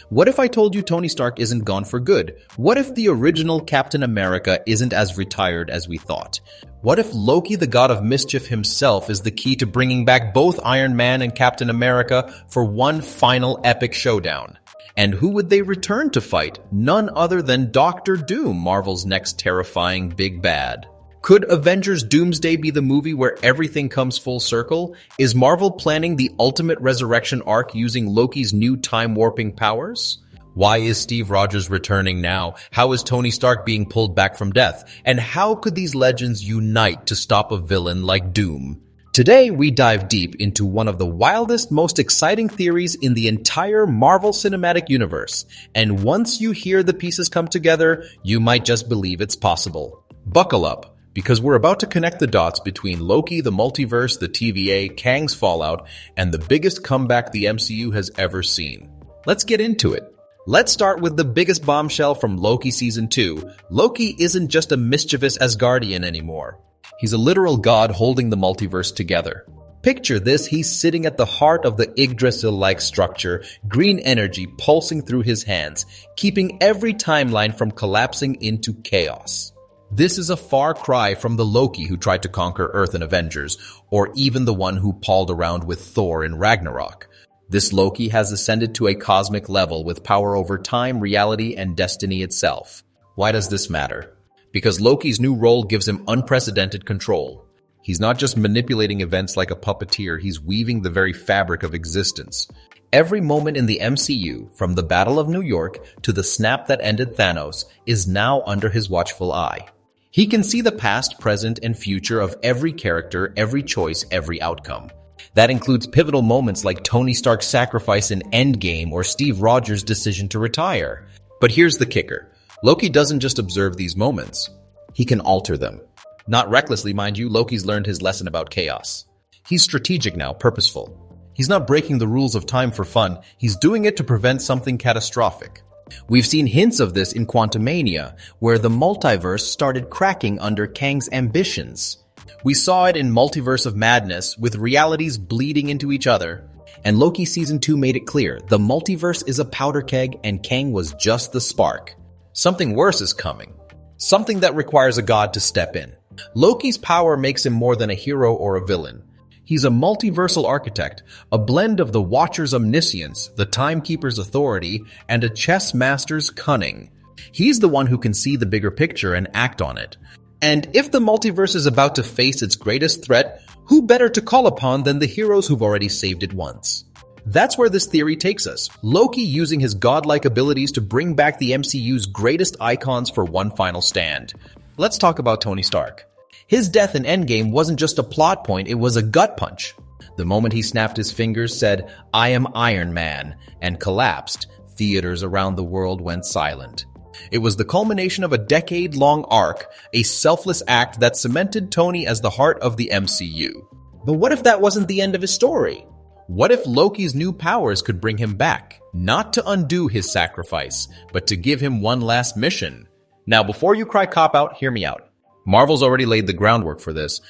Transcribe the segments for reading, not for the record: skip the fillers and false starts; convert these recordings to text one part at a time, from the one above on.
What if I told you Tony Stark isn't gone for good? What if the original Captain America isn't as retired as we thought? What if Loki, the God of Mischief himself, is the key to bringing back both Iron Man and Captain America for one final epic showdown? And who would they return to fight? None other than Doctor Doom, Marvel's next terrifying big bad. Could Avengers Doomsday be the movie where everything comes full circle? Is Marvel planning the ultimate resurrection arc using Loki's new time-warping powers? Why is Steve Rogers returning now? How is Tony Stark being pulled back from death? And how could these legends unite to stop a villain like Doom? Today, we dive deep into one of the wildest, most exciting theories in the entire Marvel Cinematic Universe. And once you hear the pieces come together, you might just believe it's possible. Buckle up, because we're about to connect the dots between Loki, the multiverse, the TVA, Kang's fallout, and the biggest comeback the MCU has ever seen. Let's get into it. Let's start with the biggest bombshell from Loki Season 2. Loki isn't just a mischievous Asgardian anymore. He's a literal god holding the multiverse together. Picture this, he's sitting at the heart of the Yggdrasil-like structure, green energy pulsing through his hands, keeping every timeline from collapsing into chaos. This is a far cry from the Loki who tried to conquer Earth in Avengers, or even the one who palled around with Thor in Ragnarok. This Loki has ascended to a cosmic level with power over time, reality, and destiny itself. Why does this matter? Because Loki's new role gives him unprecedented control. He's not just manipulating events like a puppeteer, he's weaving the very fabric of existence. Every moment in the MCU, from the Battle of New York to the snap that ended Thanos, is now under his watchful eye. He can see the past, present, and future of every character, every choice, every outcome. That includes pivotal moments like Tony Stark's sacrifice in Endgame or Steve Rogers' decision to retire. But here's the kicker. Loki doesn't just observe these moments. He can alter them. Not recklessly, mind you, Loki's learned his lesson about chaos. He's strategic now, purposeful. He's not breaking the rules of time for fun. He's doing it to prevent something catastrophic. We've seen hints of this in Quantumania, where the multiverse started cracking under Kang's ambitions. We saw it in Multiverse of Madness, with realities bleeding into each other. And Loki Season 2 made it clear, the multiverse is a powder keg and Kang was just the spark. Something worse is coming. Something that requires a god to step in. Loki's power makes him more than a hero or a villain. He's a multiversal architect, a blend of the Watcher's omniscience, the Timekeeper's authority, and a chess master's cunning. He's the one who can see the bigger picture and act on it. And if the multiverse is about to face its greatest threat, who better to call upon than the heroes who've already saved it once? That's where this theory takes us. Loki using his godlike abilities to bring back the MCU's greatest icons for one final stand. Let's talk about Tony Stark. His death in Endgame wasn't just a plot point, it was a gut punch. The moment he snapped his fingers, said, "I am Iron Man," and collapsed, theaters around the world went silent. It was the culmination of a decade-long arc, a selfless act that cemented Tony as the heart of the MCU. But what if that wasn't the end of his story? What if Loki's new powers could bring him back? Not to undo his sacrifice, but to give him one last mission. Now, before you cry cop-out, hear me out. Marvel's already laid the groundwork for this.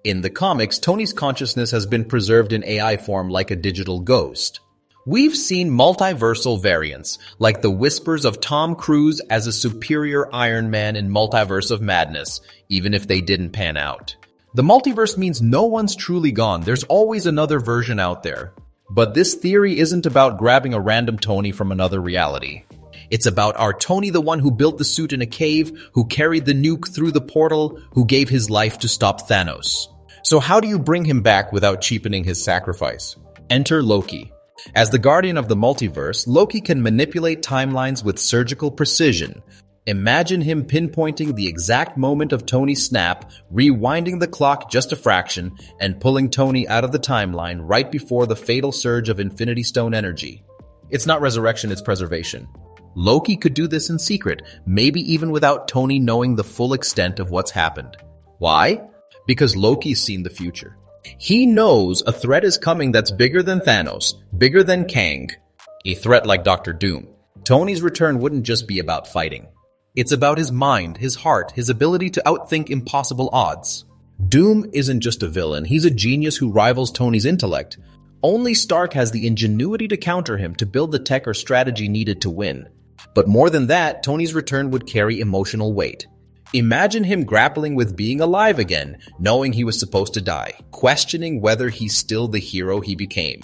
In the comics, Tony's consciousness has been preserved in AI form like a digital ghost. We've seen multiversal variants, like the whispers of Tom Cruise as a superior Iron Man in Multiverse of Madness, even if they didn't pan out. The multiverse means no one's truly gone. There's always another version out there. But this theory isn't about grabbing a random Tony from another reality. It's about our Tony, the one who built the suit in a cave, who carried the nuke through the portal, who gave his life to stop Thanos. So how do you bring him back without cheapening his sacrifice? Enter Loki. As the guardian of the multiverse, Loki can manipulate timelines with surgical precision. Imagine him pinpointing the exact moment of Tony's snap, rewinding the clock just a fraction, and pulling Tony out of the timeline right before the fatal surge of Infinity Stone energy. It's not resurrection, it's preservation. Loki could do this in secret, maybe even without Tony knowing the full extent of what's happened. Why? Because Loki's seen the future. He knows a threat is coming that's bigger than Thanos, bigger than Kang, a threat like Doctor Doom. Tony's return wouldn't just be about fighting. It's about his mind, his heart, his ability to outthink impossible odds. Doom isn't just a villain, he's a genius who rivals Tony's intellect. Only Stark has the ingenuity to counter him, to build the tech or strategy needed to win. But more than that, Tony's return would carry emotional weight. Imagine him grappling with being alive again, knowing he was supposed to die, questioning whether he's still the hero he became.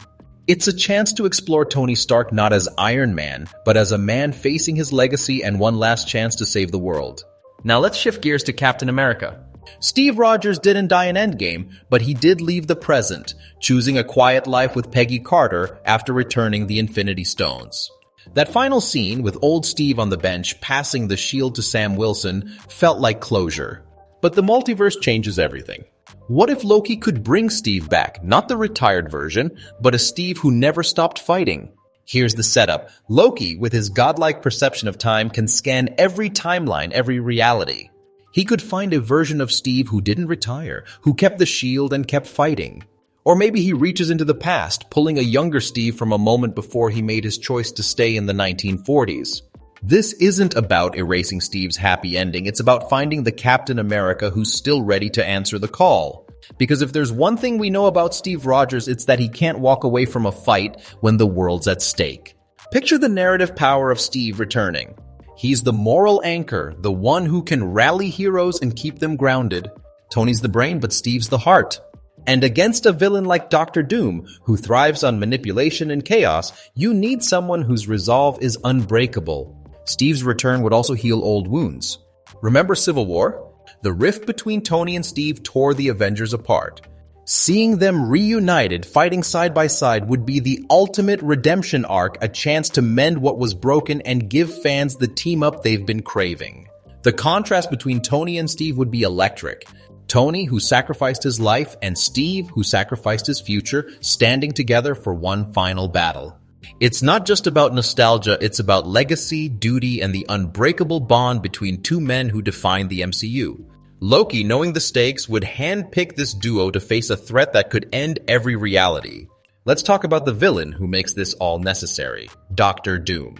It's a chance to explore Tony Stark not as Iron Man, but as a man facing his legacy and one last chance to save the world. Now let's shift gears to Captain America. Steve Rogers didn't die in Endgame, but he did leave the present, choosing a quiet life with Peggy Carter after returning the Infinity Stones. That final scene with old Steve on the bench passing the shield to Sam Wilson felt like closure. But the multiverse changes everything. What if Loki could bring Steve back, not the retired version, but a Steve who never stopped fighting? Here's the setup. Loki, with his godlike perception of time, can scan every timeline, every reality. He could find a version of Steve who didn't retire, who kept the shield and kept fighting. Or maybe he reaches into the past, pulling a younger Steve from a moment before he made his choice to stay in the 1940s. This isn't about erasing Steve's happy ending, it's about finding the Captain America who's still ready to answer the call. Because if there's one thing we know about Steve Rogers, it's that he can't walk away from a fight when the world's at stake. Picture the narrative power of Steve returning. He's the moral anchor, the one who can rally heroes and keep them grounded. Tony's the brain, but Steve's the heart. And against a villain like Dr. Doom, who thrives on manipulation and chaos, you need someone whose resolve is unbreakable. Steve's return would also heal old wounds. Remember Civil War? The rift between Tony and Steve tore the Avengers apart. Seeing them reunited, fighting side by side, would be the ultimate redemption arc, a chance to mend what was broken and give fans the team-up they've been craving. The contrast between Tony and Steve would be electric. Tony, who sacrificed his life, and Steve, who sacrificed his future, standing together for one final battle. It's not just about nostalgia, it's about legacy, duty, and the unbreakable bond between two men who defined the MCU. Loki, knowing the stakes, would handpick this duo to face a threat that could end every reality. Let's talk about the villain who makes this all necessary, Dr. Doom.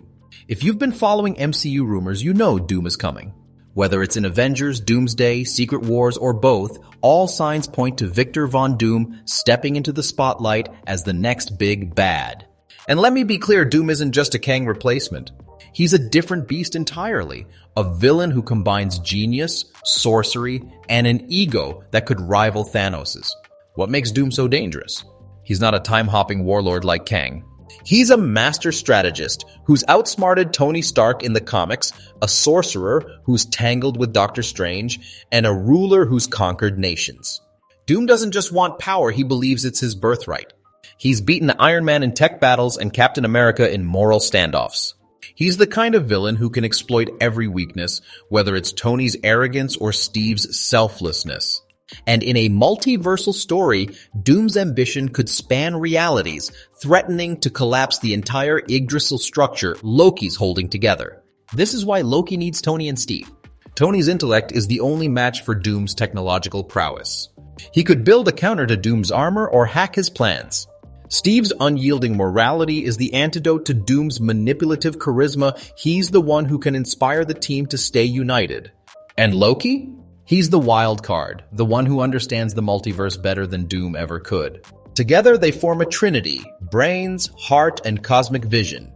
If you've been following MCU rumors, you know Doom is coming. Whether it's in Avengers, Doomsday, Secret Wars, or both, all signs point to Victor Von Doom stepping into the spotlight as the next big bad. And let me be clear, Doom isn't just a Kang replacement. He's a different beast entirely, a villain who combines genius, sorcery, and an ego that could rival Thanos's. What makes Doom so dangerous? He's not a time-hopping warlord like Kang. He's a master strategist who's outsmarted Tony Stark in the comics, a sorcerer who's tangled with Doctor Strange, and a ruler who's conquered nations. Doom doesn't just want power, he believes it's his birthright. He's beaten Iron Man in tech battles and Captain America in moral standoffs. He's the kind of villain who can exploit every weakness, whether it's Tony's arrogance or Steve's selflessness. And in a multiversal story, Doom's ambition could span realities, threatening to collapse the entire Yggdrasil structure Loki's holding together. This is why Loki needs Tony and Steve. Tony's intellect is the only match for Doom's technological prowess. He could build a counter to Doom's armor or hack his plans. Steve's unyielding morality is the antidote to Doom's manipulative charisma. He's the one who can inspire the team to stay united. And Loki? He's the wild card, the one who understands the multiverse better than Doom ever could. Together they form a trinity: brains, heart, and cosmic vision.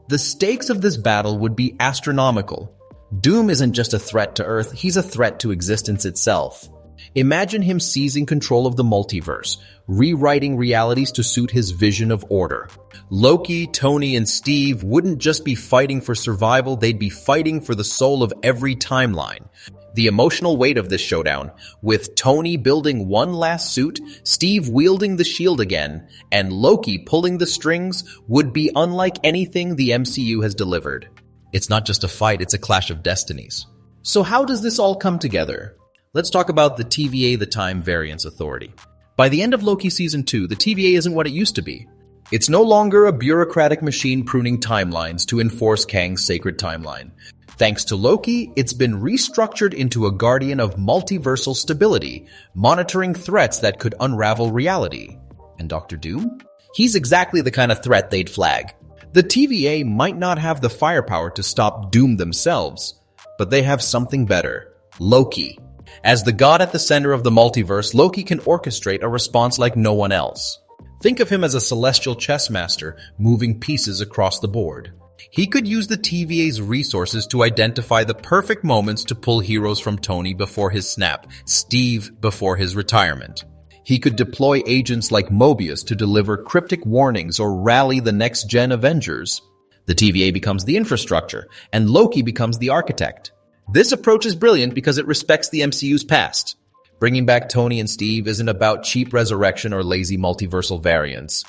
The stakes of this battle would be astronomical. Doom isn't just a threat to Earth, he's a threat to existence itself. Imagine him seizing control of the multiverse, rewriting realities to suit his vision of order. Loki, Tony, and Steve wouldn't just be fighting for survival, they'd be fighting for the soul of every timeline. The emotional weight of this showdown, with Tony building one last suit, Steve wielding the shield again, and Loki pulling the strings, would be unlike anything the MCU has delivered. It's not just a fight, it's a clash of destinies. So how does this all come together? Let's talk about the TVA, the Time Variance Authority. By the end of Loki Season 2, the TVA isn't what it used to be. It's no longer a bureaucratic machine pruning timelines to enforce Kang's sacred timeline. Thanks to Loki, it's been restructured into a guardian of multiversal stability, monitoring threats that could unravel reality. And Dr. Doom? He's exactly the kind of threat they'd flag. The TVA might not have the firepower to stop Doom themselves, but they have something better: Loki. As the god at the center of the multiverse, Loki can orchestrate a response like no one else. Think of him as a celestial chess master, moving pieces across the board. He could use the TVA's resources to identify the perfect moments to pull heroes from Tony before his snap, Steve before his retirement. He could deploy agents like Mobius to deliver cryptic warnings or rally the next-gen Avengers. The TVA becomes the infrastructure, and Loki becomes the architect. This approach is brilliant because it respects the MCU's past. Bringing back Tony and Steve isn't about cheap resurrection or lazy multiversal variants.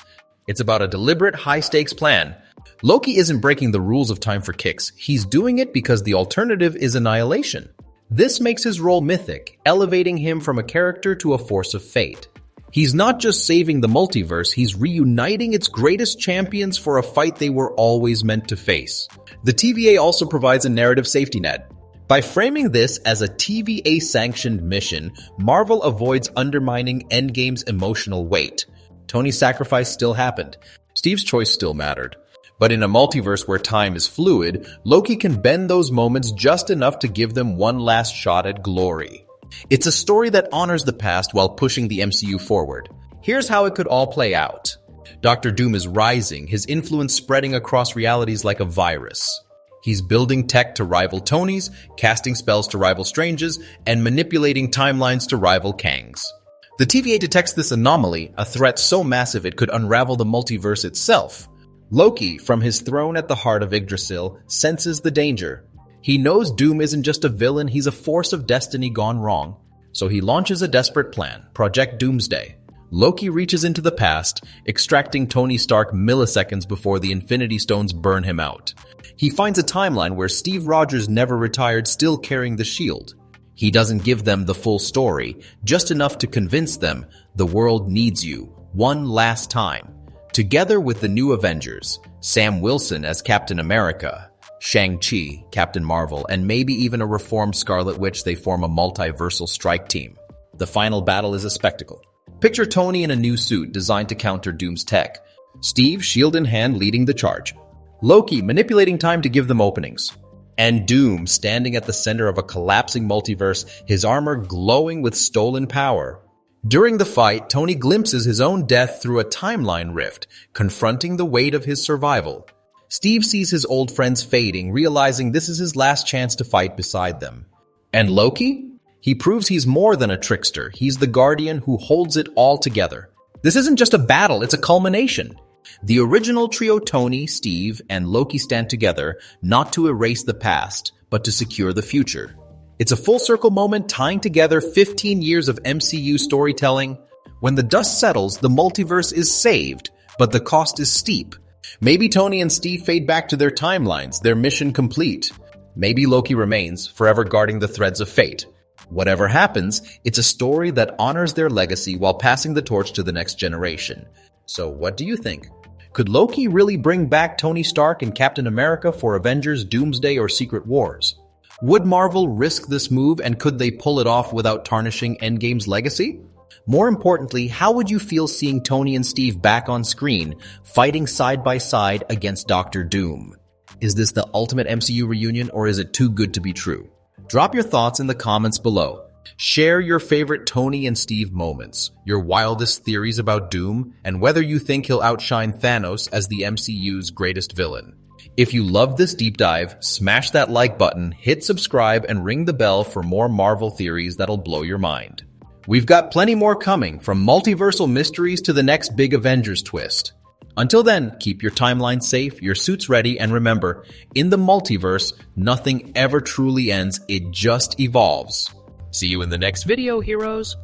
It's about a deliberate, high-stakes plan. Loki isn't breaking the rules of time for kicks. He's doing it because the alternative is annihilation. This makes his role mythic, elevating him from a character to a force of fate. He's not just saving the multiverse, he's reuniting its greatest champions for a fight they were always meant to face. The TVA also provides a narrative safety net. By framing this as a TVA-sanctioned mission, Marvel avoids undermining Endgame's emotional weight. Tony's sacrifice still happened. Steve's choice still mattered. But in a multiverse where time is fluid, Loki can bend those moments just enough to give them one last shot at glory. It's a story that honors the past while pushing the MCU forward. Here's how it could all play out. Dr. Doom is rising, his influence spreading across realities like a virus. He's building tech to rival Tony's, casting spells to rival Strange's, and manipulating timelines to rival Kang's. The TVA detects this anomaly, a threat so massive it could unravel the multiverse itself. Loki, from his throne at the heart of Yggdrasil, senses the danger. He knows Doom isn't just a villain, he's a force of destiny gone wrong. So he launches a desperate plan, Project Doomsday. Loki reaches into the past, extracting Tony Stark milliseconds before the Infinity Stones burn him out. He finds a timeline where Steve Rogers never retired, still carrying the shield. He doesn't give them the full story, just enough to convince them the world needs you, one last time. Together with the new Avengers, Sam Wilson as Captain America, Shang-Chi, Captain Marvel, and maybe even a reformed Scarlet Witch, they form a multiversal strike team. The final battle is a spectacle. Picture Tony in a new suit designed to counter Doom's tech. Steve, shield in hand, leading the charge. Loki manipulating time to give them openings. And Doom standing at the center of a collapsing multiverse, his armor glowing with stolen power. During the fight, Tony glimpses his own death through a timeline rift, confronting the weight of his survival. Steve sees his old friends fading, realizing this is his last chance to fight beside them. And Loki? He proves he's more than a trickster. He's the guardian who holds it all together. This isn't just a battle, it's a culmination. The original trio Tony, Steve, and Loki stand together, not to erase the past, but to secure the future. It's a full-circle moment tying together 15 years of MCU storytelling. When the dust settles, the multiverse is saved, but the cost is steep. Maybe Tony and Steve fade back to their timelines, their mission complete. Maybe Loki remains, forever guarding the threads of fate. Whatever happens, it's a story that honors their legacy while passing the torch to the next generation. So what do you think? Could Loki really bring back Tony Stark and Captain America for Avengers Doomsday or Secret Wars? Would Marvel risk this move, and could they pull it off without tarnishing Endgame's legacy? More importantly, how would you feel seeing Tony and Steve back on screen, fighting side by side against Dr. Doom? Is this the ultimate MCU reunion, or is it too good to be true? Drop your thoughts in the comments below. Share your favorite Tony and Steve moments, your wildest theories about Doom, and whether you think he'll outshine Thanos as the MCU's greatest villain. If you loved this deep dive, smash that like button, hit subscribe, and ring the bell for more Marvel theories that'll blow your mind. We've got plenty more coming, from multiversal mysteries to the next big Avengers twist. Until then, keep your timeline safe, your suits ready, and remember, in the multiverse, nothing ever truly ends, it just evolves. See you in the next video, heroes!